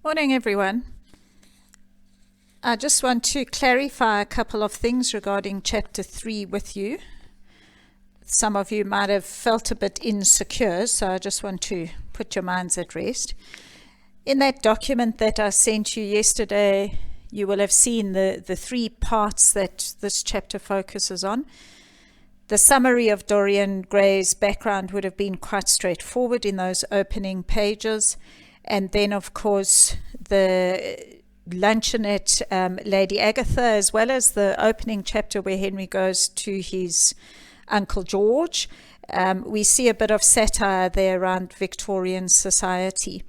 Morning, everyone. I just want to clarify a couple of things regarding chapter 3 with you. Some of you might have felt a bit insecure, so I just want to put your minds at rest. In that document that I sent you yesterday, you will have seen the three parts that this chapter focuses on. The summary of Dorian Gray's background would have been quite straightforward in those opening pages. And then, of course, the luncheon at Lady Agatha, as well as the opening chapter where Henry goes to his Uncle George. We see a bit of satire there around Victorian society.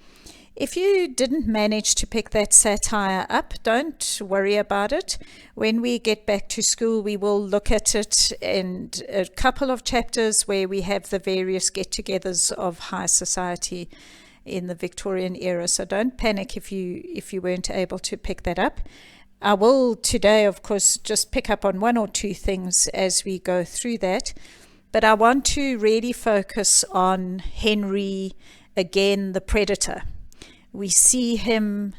If you didn't manage to pick that satire up, don't worry about it. When we get back to school, we will look at it in a couple of chapters where we have the various get-togethers of high society in the Victorian era. So don't panic if you weren't able to pick that up. I will today, of course, just pick up on one or two things as we go through that. But I want to really focus on Henry, again, the predator. We see him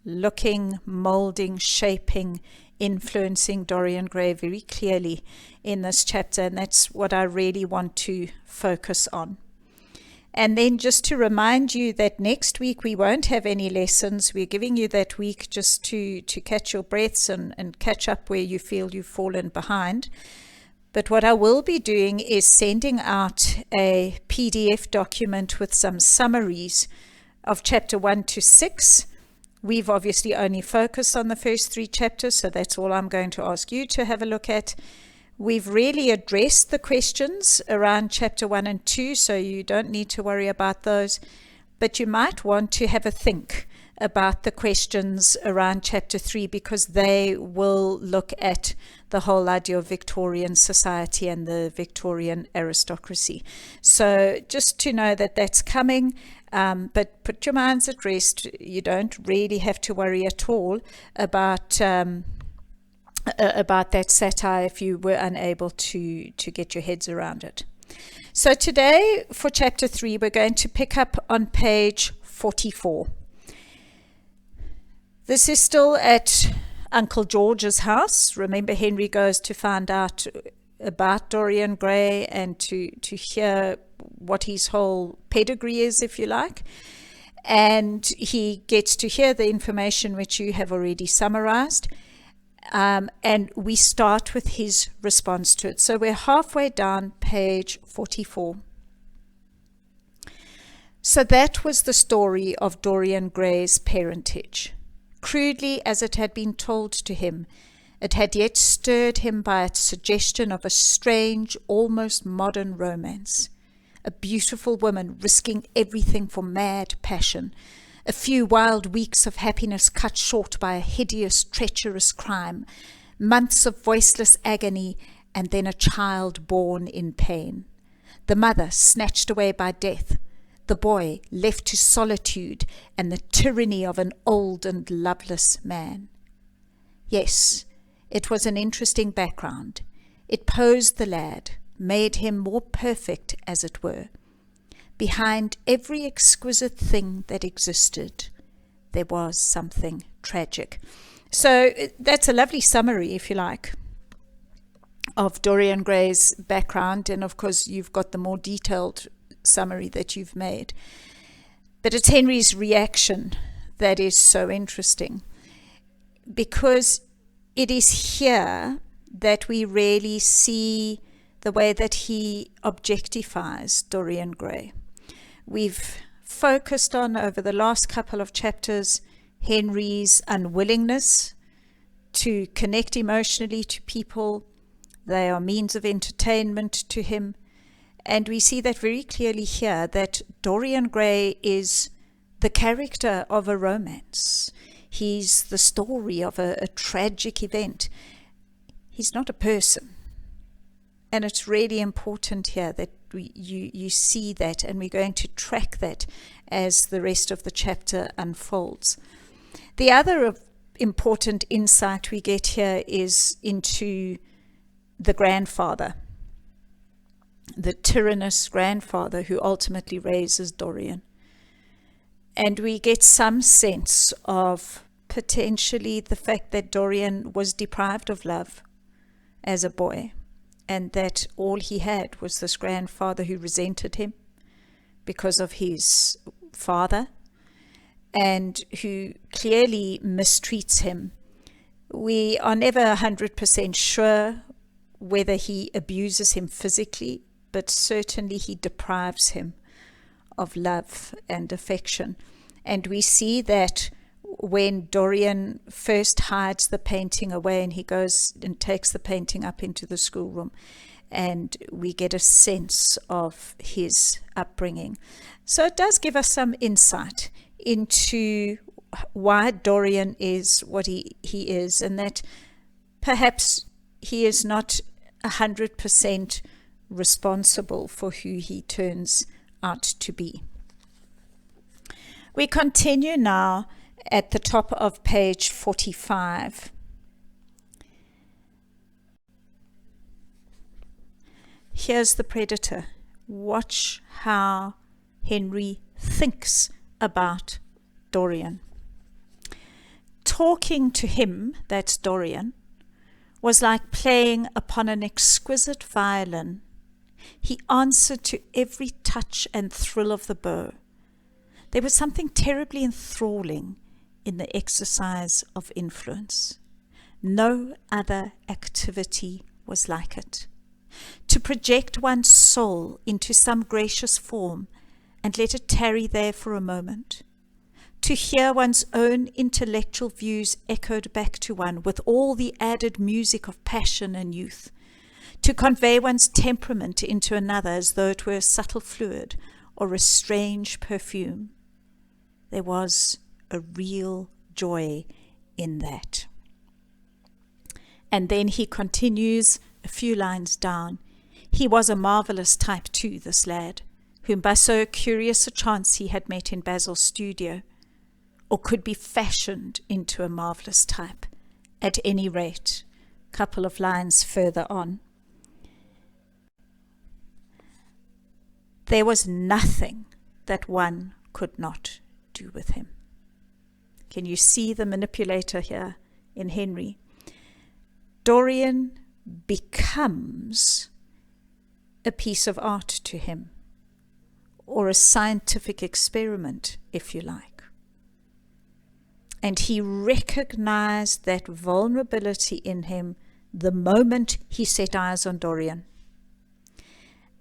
looking, molding, shaping, influencing Dorian Gray very clearly in this chapter, and that's what I really want to focus on. And then just to remind you that next week we won't have any lessons. We're giving you that week just to catch your breaths and catch up where you feel you've fallen behind. But what I will be doing is sending out a PDF document with some summaries of chapter 1 to 6. We've obviously only focused on the first three chapters, so that's all I'm going to ask you to have a look at. We've really addressed the questions around chapter 1 and 2, so you don't need to worry about those. But you might want to have a think about the questions around chapter 3 because they will look at the whole idea of Victorian society and the Victorian aristocracy. So just to know that that's coming, but put your minds at rest. You don't really have to worry at all about that satire if you were unable to get your heads around it. So today for chapter 3 we're going to pick up on page 44. This is still at Uncle George's house. Remember, Henry goes to find out about Dorian Gray and to hear what his whole pedigree is, if you like. And he gets to hear the information which you have already summarized. And we start with his response to it. So we're halfway down page 44. So that was the story of Dorian Gray's parentage. Crudely as it had been told to him, it had yet stirred him by its suggestion of a strange, almost modern romance. A beautiful woman risking everything for mad passion. A few wild weeks of happiness cut short by a hideous, treacherous crime, months of voiceless agony, and then a child born in pain. The mother snatched away by death, the boy left to solitude and the tyranny of an old and loveless man. Yes, it was an interesting background. It posed the lad, made him more perfect, as it were. Behind every exquisite thing that existed, there was something tragic. So that's a lovely summary, if you like, of Dorian Gray's background. And of course, you've got the more detailed summary that you've made. But it's Henry's reaction that is so interesting, because it is here that we really see the way that he objectifies Dorian Gray. We've focused on, over the last couple of chapters, Henry's unwillingness to connect emotionally to people. They are means of entertainment to him. And we see that very clearly here, that Dorian Gray is the character of a romance. He's the story of a tragic event. He's not a person. And it's really important here that you see that, and we're going to track that as the rest of the chapter unfolds. The other important insight we get here is into the grandfather, the tyrannous grandfather who ultimately raises Dorian. And we get some sense of potentially the fact that Dorian was deprived of love as a boy, and that all he had was this grandfather who resented him because of his father, and who clearly mistreats him. We are never 100% sure whether he abuses him physically, but certainly he deprives him of love and affection. And we see that when Dorian first hides the painting away, and he goes and takes the painting up into the schoolroom, and we get a sense of his upbringing. So it does give us some insight into why Dorian is what he is, and that perhaps he is not 100% responsible for who he turns out to be. We continue now at the top of page 45. Here's the predator. Watch how Henry thinks about Dorian. Talking to him, that's Dorian, was like playing upon an exquisite violin. He answered to every touch and thrill of the bow. There was something terribly enthralling in the exercise of influence. No other activity was like it. To project one's soul into some gracious form and let it tarry there for a moment. To hear one's own intellectual views echoed back to one with all the added music of passion and youth. To convey one's temperament into another as though it were a subtle fluid or a strange perfume. There was a real joy in that. And then he continues a few lines down. He was a marvellous type too, this lad, whom by so curious a chance he had met in Basil's studio, or could be fashioned into a marvellous type, at any rate. A couple of lines further on. There was nothing that one could not do with him. Can you see the manipulator here in Henry? Dorian becomes a piece of art to him, or a scientific experiment, if you like. And he recognized that vulnerability in him the moment he set eyes on Dorian.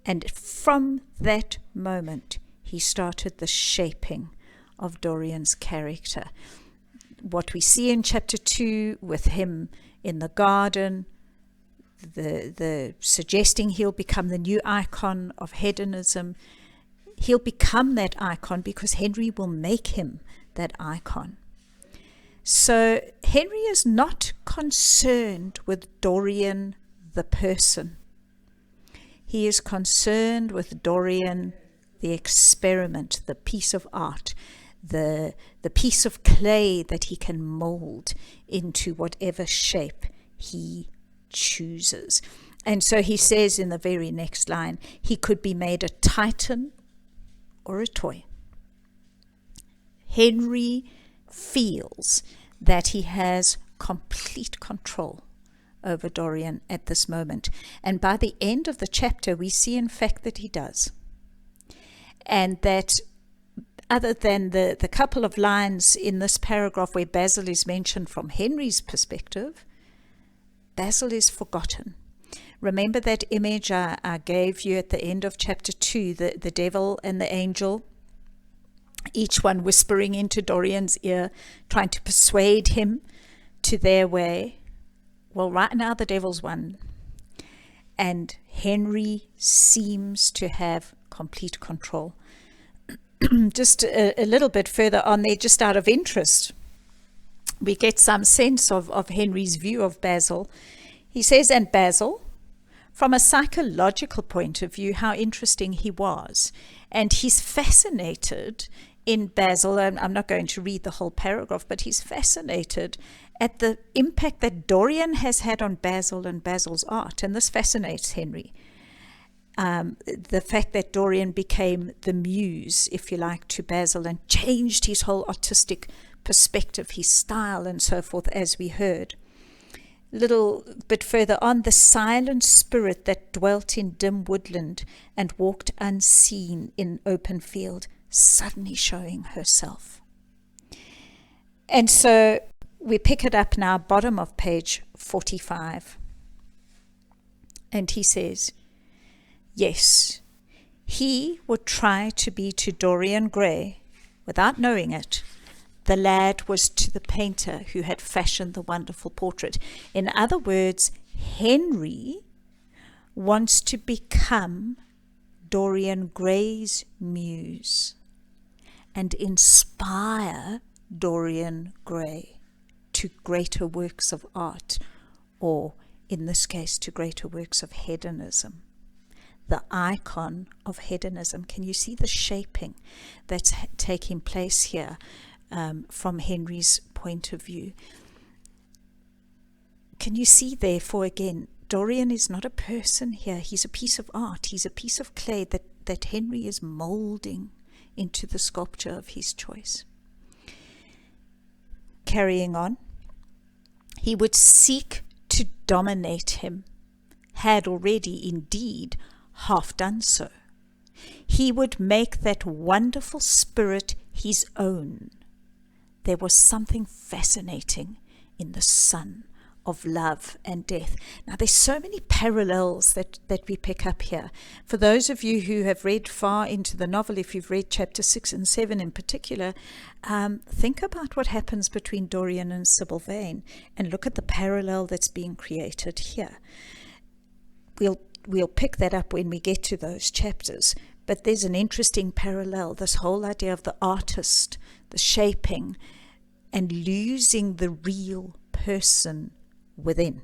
And from that moment, he started the shaping of Dorian's character. What we see in chapter 2 with him in the garden, the suggesting he'll become the new icon of hedonism, he'll become that icon because Henry will make him that icon. So Henry is not concerned with Dorian the person. He is concerned with Dorian the experiment, the piece of art, the piece of clay that he can mold into whatever shape he chooses. And so he says in the very next line, he could be made a titan or a toy. Henry feels that he has complete control over Dorian at this moment. And by the end of the chapter, we see in fact that he does. And that other than the couple of lines in this paragraph where Basil is mentioned from Henry's perspective, Basil is forgotten. Remember that image I gave you at the end of chapter 2, the devil and the angel, each one whispering into Dorian's ear, trying to persuade him to their way. Well, right now the devil's won. And Henry seems to have complete control. Just a little bit further on there, just out of interest, we get some sense of Henry's view of Basil. He says, and Basil, from a psychological point of view, how interesting he was. And he's fascinated in Basil, and I'm not going to read the whole paragraph, but he's fascinated at the impact that Dorian has had on Basil and Basil's art. And this fascinates Henry. the fact that Dorian became the muse, if you like, to Basil and changed his whole artistic perspective, his style and so forth, as we heard. A little bit further on, the silent spirit that dwelt in dim woodland and walked unseen in open field, suddenly showing herself. And so we pick it up now, bottom of page 45. And he says, yes, he would try to be to Dorian Gray, without knowing it, the lad was to the painter who had fashioned the wonderful portrait. In other words, Henry wants to become Dorian Gray's muse and inspire Dorian Gray to greater works of art, or in this case, to greater works of hedonism. The icon of hedonism. Can you see the shaping that's taking place here from Henry's point of view? Can you see, therefore, again, Dorian is not a person here. He's a piece of art. He's a piece of clay that Henry is moulding into the sculpture of his choice. Carrying on, he would seek to dominate him, had already indeed half done so. He would make that wonderful spirit his own. There was something fascinating in the sun of love and death. Now, there's so many parallels that we pick up here. For those of you who have read far into the novel, if you've read chapter 6 and 7 in particular, think about what happens between Dorian and Sybil Vane and look at the parallel that's being created here. We'll pick that up when we get to those chapters, but there's an interesting parallel, this whole idea of the artist, the shaping, and losing the real person within.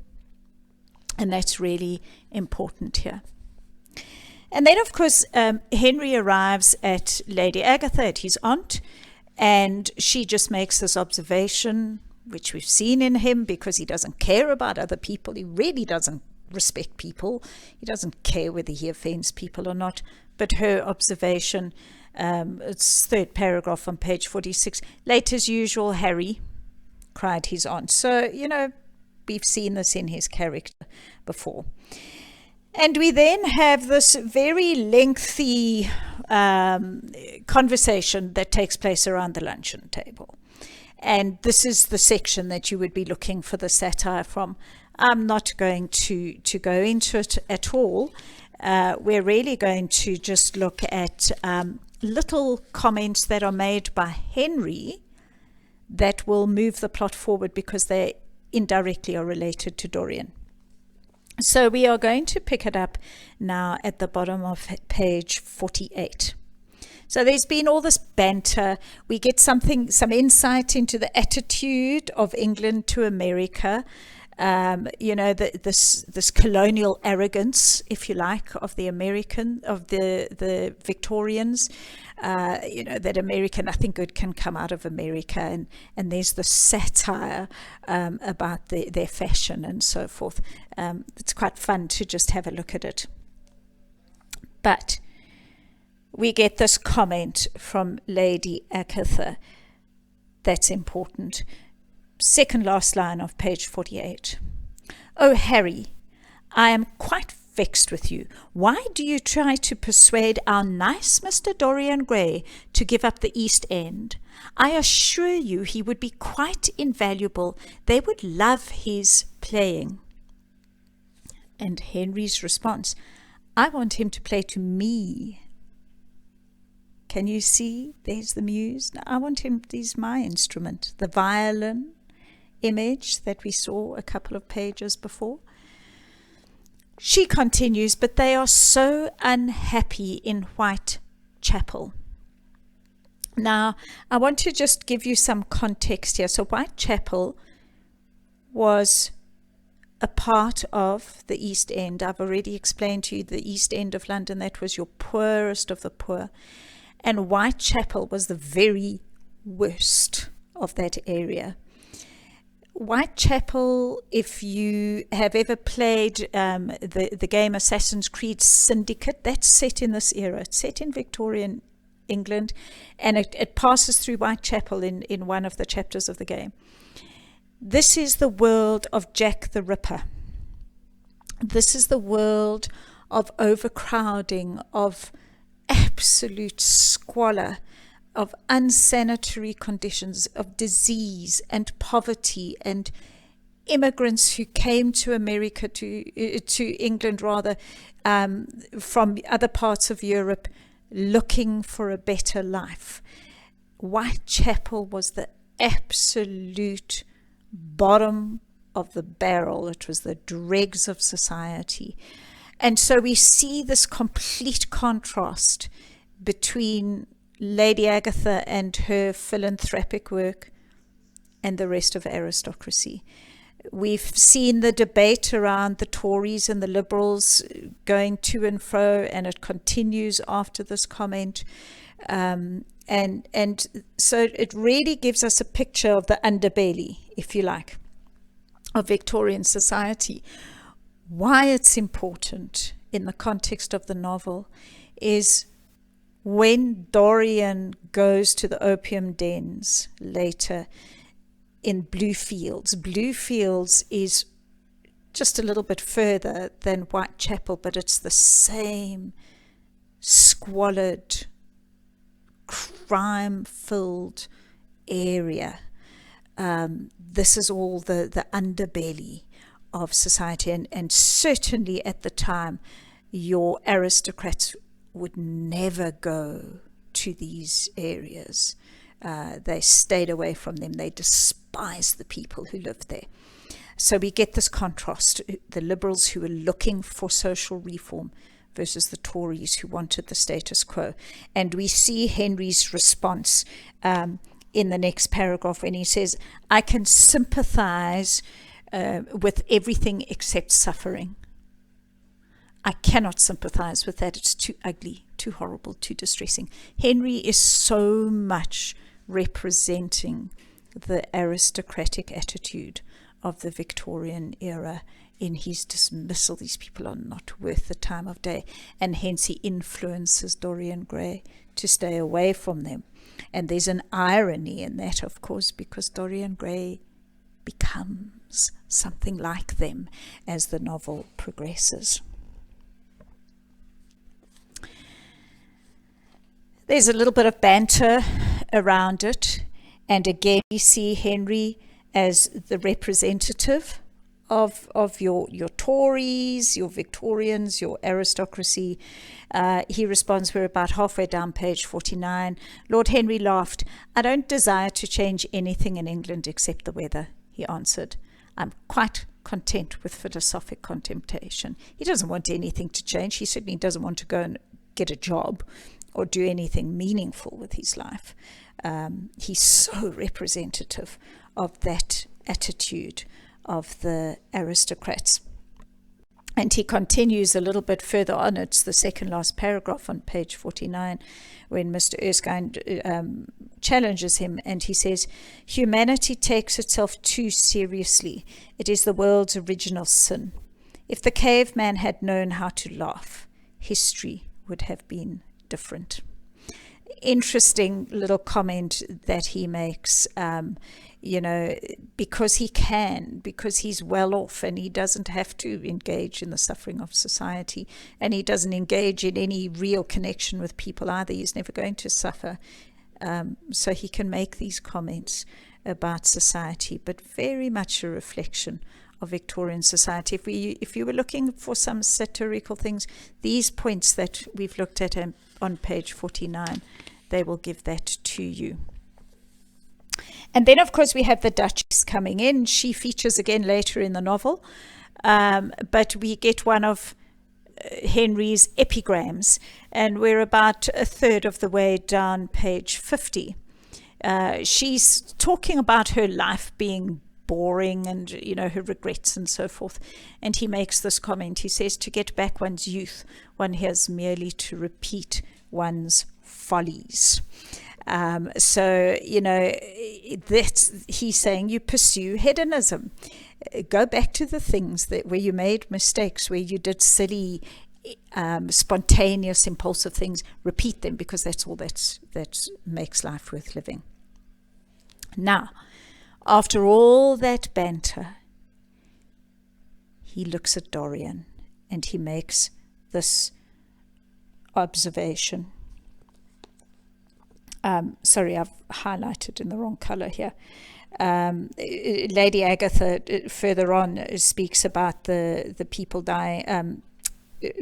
And that's really important here. And then, of course, Henry arrives at Lady Agatha, at his aunt, and she just makes this observation, which we've seen in him, because he doesn't care about other people. He really doesn't respect people. He doesn't care whether he offends people or not. But her observation, it's third paragraph on page 46, late as usual, Harry, cried his aunt. So, we've seen this in his character before. And we then have this very lengthy conversation that takes place around the luncheon table. And this is the section that you would be looking for the satire from. I'm not going to go into it at all. We're really going to just look at little comments that are made by Henry that will move the plot forward because they indirectly are related to Dorian. So we are going to pick it up now at the bottom of page 48. So there's been all this banter. We get some insight into the attitude of England to America. This colonial arrogance, if you like, of the Victorians. That America, nothing good can come out of America, and there's the satire about their fashion and so forth. It's quite fun to just have a look at it. But we get this comment from Lady Agatha that's important. Second last line of page 48. Oh, Harry, I am quite vexed with you. Why do you try to persuade our nice Mr. Dorian Gray to give up the East End? I assure you he would be quite invaluable. They would love his playing. And Henry's response, I want him to play to me. Can you see? There's the muse. I want him, he's my instrument. The violin image that we saw a couple of pages before. She continues, but they are so unhappy in Whitechapel. Now, I want to just give you some context here. So Whitechapel was a part of the East End. I've already explained to you the East End of London. That was your poorest of the poor. And Whitechapel was the very worst of that area. Whitechapel, if you have ever played the game Assassin's Creed Syndicate, that's set in this era. It's set in Victorian England, and it passes through Whitechapel in one of the chapters of the game. This is the world of Jack the Ripper. This is the world of overcrowding, of absolute squalor, of unsanitary conditions, of disease and poverty, and immigrants who came to America, to England rather, from other parts of Europe, looking for a better life. Whitechapel was the absolute bottom of the barrel. It was the dregs of society. And so we see this complete contrast between Lady Agatha and her philanthropic work and the rest of aristocracy. We've seen the debate around the Tories and the Liberals going to and fro, and it continues after this comment. And so it really gives us a picture of the underbelly, if you like, of Victorian society. Why it's important in the context of the novel is when Dorian goes to the opium dens later in Bluefields. Bluefields is just a little bit further than Whitechapel, but it's the same squalid, crime-filled area. This is all the underbelly of society, and certainly at the time your aristocrats would never go to these areas. They stayed away from them. They despised the people who lived there. So we get this contrast, the Liberals who were looking for social reform versus the Tories who wanted the status quo. And we see Henry's response in the next paragraph when he says, I can sympathize with everything except suffering. I cannot sympathize with that. It's too ugly, too horrible, too distressing. Henry is so much representing the aristocratic attitude of the Victorian era in his dismissal. These people are not worth the time of day, and hence he influences Dorian Gray to stay away from them. And there's an irony in that, of course, because Dorian Gray becomes something like them as the novel progresses. There's a little bit of banter around it, and again we see Henry as the representative of your Tories, your Victorians, your aristocracy. He responds, we're about halfway down page 49. Lord Henry laughed. I don't desire to change anything in England except the weather, he answered. I'm quite content with philosophic contemplation. He doesn't want anything to change. He certainly doesn't want to go and get a job or do anything meaningful with his life. He's so representative of that attitude of the aristocrats. And he continues a little bit further on. It's the second last paragraph on page 49 when Mr. Erskine challenges him, and he says, humanity takes itself too seriously. It is the world's original sin. If the caveman had known how to laugh, history would have been different. Interesting little comment that he makes, because he can, because he's well off and he doesn't have to engage in the suffering of society, and he doesn't engage in any real connection with people either. He's never going to suffer. So he can make these comments about society, but very much a reflection of Victorian society. If you were looking for some satirical things, these points that we've looked at on page 49, they will give that to you. And then, of course, we have the Duchess coming in. She features again later in the novel, but we get one of Henry's epigrams, and we're about a third of the way down page 50. She's talking about her life being boring and, her regrets and so forth. And he makes this comment. He says, to get back one's youth, one has merely to repeat one's follies. So, he's saying you pursue hedonism. Go back to the things where you made mistakes, where you did silly, spontaneous, impulsive things. Repeat them, because that's all that makes life worth living. Now, after all that banter, he looks at Dorian and he makes this observation. Sorry, I've highlighted in the wrong color here. Lady Agatha further on speaks about the people dying,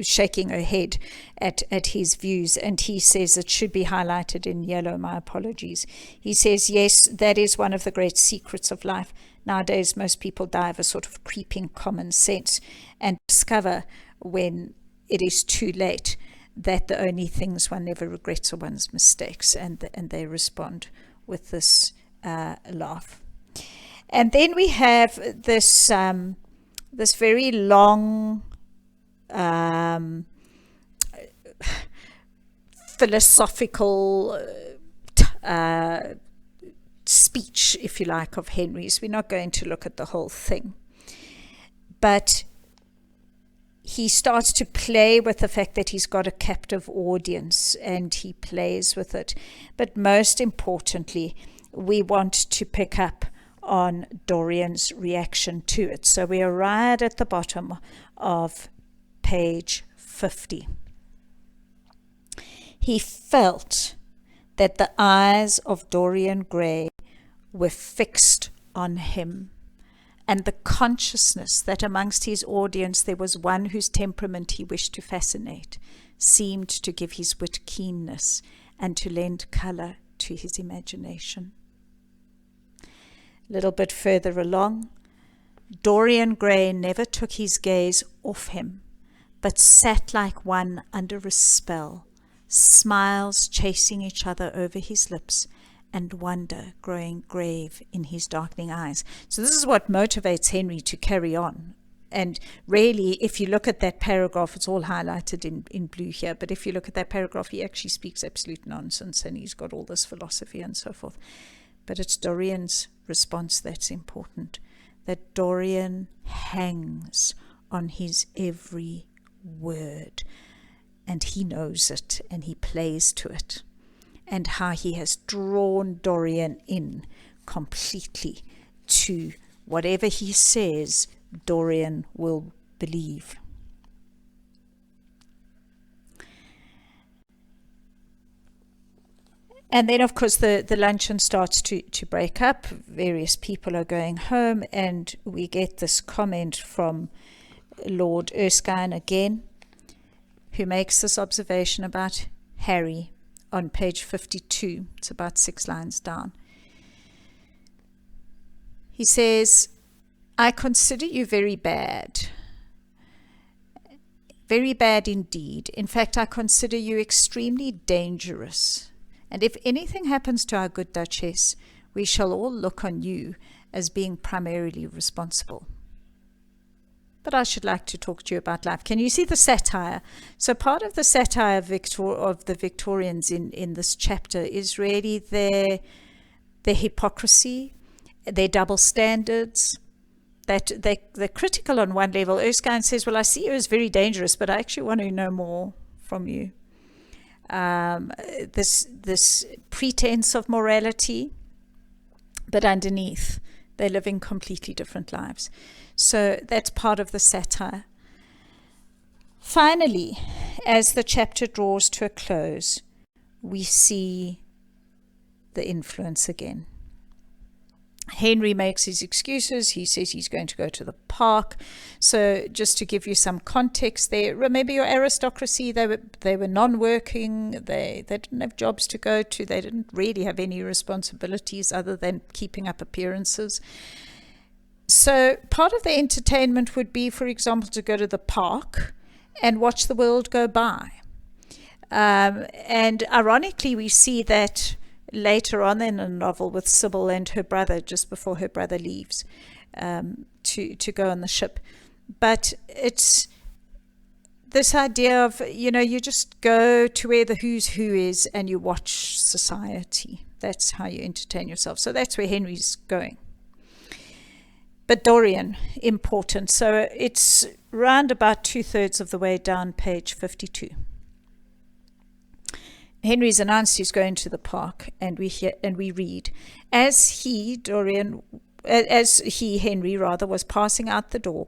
shaking her head at his views, and he says it should be highlighted in yellow. My apologies. He says, yes, that is one of the great secrets of life. Nowadays, most people die of a sort of creeping common sense and discover when it is too late that the only things one never regrets are one's mistakes, and they respond with this laugh. And then we have this this very long philosophical speech, if you like, of Henry's. We're not going to look at the whole thing, but he starts to play with the fact that he's got a captive audience, and he plays with it. But most importantly, we want to pick up on Dorian's reaction to it. So we are right at the bottom of page 50. He felt that the eyes of Dorian Gray were fixed on him, and the consciousness that amongst his audience there was one whose temperament he wished to fascinate seemed to give his wit keenness and to lend colour to his imagination. A little bit further along, Dorian Gray never took his gaze off him, but sat like one under a spell, smiles chasing each other over his lips, and wonder growing grave in his darkening eyes. So this is what motivates Henry to carry on. And really, if you look at that paragraph, it's all highlighted in blue here, but if you look at that paragraph, he actually speaks absolute nonsense, and he's got all this philosophy and so forth. But it's Dorian's response that's important, that Dorian hangs on his every word, and he knows it, and he plays to it, and how he has drawn Dorian in completely to whatever he says, Dorian will believe. And then, of course, the luncheon starts to break up. Various people are going home, and we get this comment from Lord Erskine again, who makes this observation about Harry on page 52. It's about 6 lines down. He says, I consider you very bad indeed. In fact, I consider you extremely dangerous. And if anything happens to our good Duchess, we shall all look on you as being primarily responsible. But I should like to talk to you about life. Can you see the satire? So part of the satire of the Victorians in this chapter is really their hypocrisy, their double standards, that they're critical on one level. Erskine says, well, I see you as very dangerous, but I actually want to know more from you. This pretense of morality, but underneath they're living completely different lives. So that's part of the satire. Finally, as the chapter draws to a close, we see the influence again. Henry makes his excuses. He says he's going to go to the park. So just to give you some context there, remember your aristocracy, they were non-working, they didn't have jobs to go to, they didn't really have any responsibilities other than keeping up appearances. So part of the entertainment would be, for example, to go to the park and watch the world go by. And ironically, we see that later on in a novel with Sybil and her brother, just before her brother leaves to go on the ship. But this idea of, you just go to where the who's who is and you watch society. That's how you entertain yourself. So that's where Henry's going. But Dorian, important. So it's round about 2/3 of the way down page 52. Henry's announced he's going to the park, and we read, as he, Henry, was passing out the door,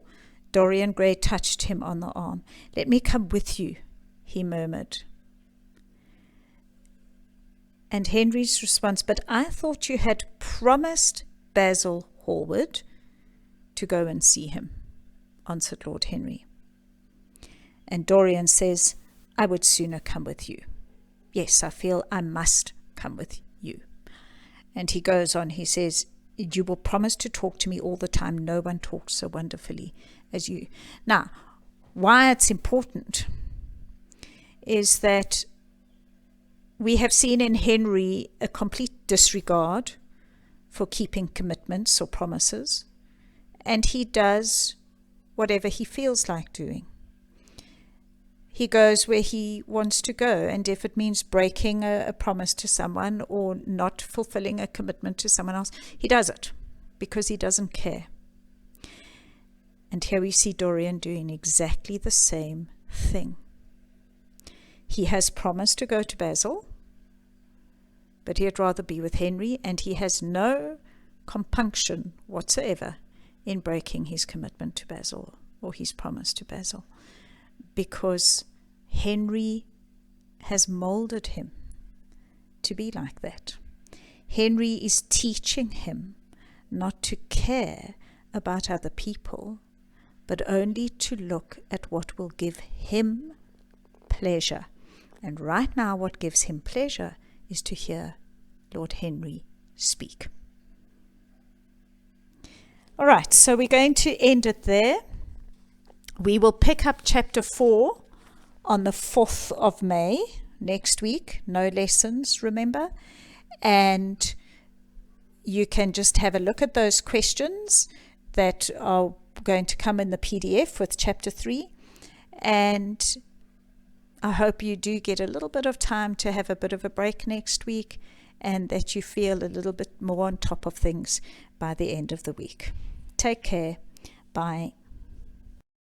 Dorian Gray touched him on the arm. "Let me come with you," he murmured. And Henry's response, "But I thought you had promised Basil Hallward to go and see him," answered Lord Henry. And Dorian says, "I would sooner come with you. Yes, I feel I must come with you." And he goes on, he says, "You will promise to talk to me all the time. No one talks so wonderfully as you." Now, why it's important is that we have seen in Henry a complete disregard for keeping commitments or promises, and he does whatever he feels like doing. He goes where he wants to go, and if it means breaking a promise to someone or not fulfilling a commitment to someone else, he does it because he doesn't care. And here we see Dorian doing exactly the same thing. He has promised to go to Basil, but he'd rather be with Henry, and he has no compunction whatsoever in breaking his commitment to Basil or his promise to Basil, because Henry has molded him to be like that. Henry is teaching him not to care about other people, but only to look at what will give him pleasure. And right now what gives him pleasure is to hear Lord Henry speak. All right, so we're going to end it there. We will pick up chapter 4 on the 4th of May next week. No lessons, remember. And you can just have a look at those questions that are going to come in the PDF with chapter 3. And I hope you do get a little bit of time to have a bit of a break next week, and that you feel a little bit more on top of things by the end of the week. Take care. Bye.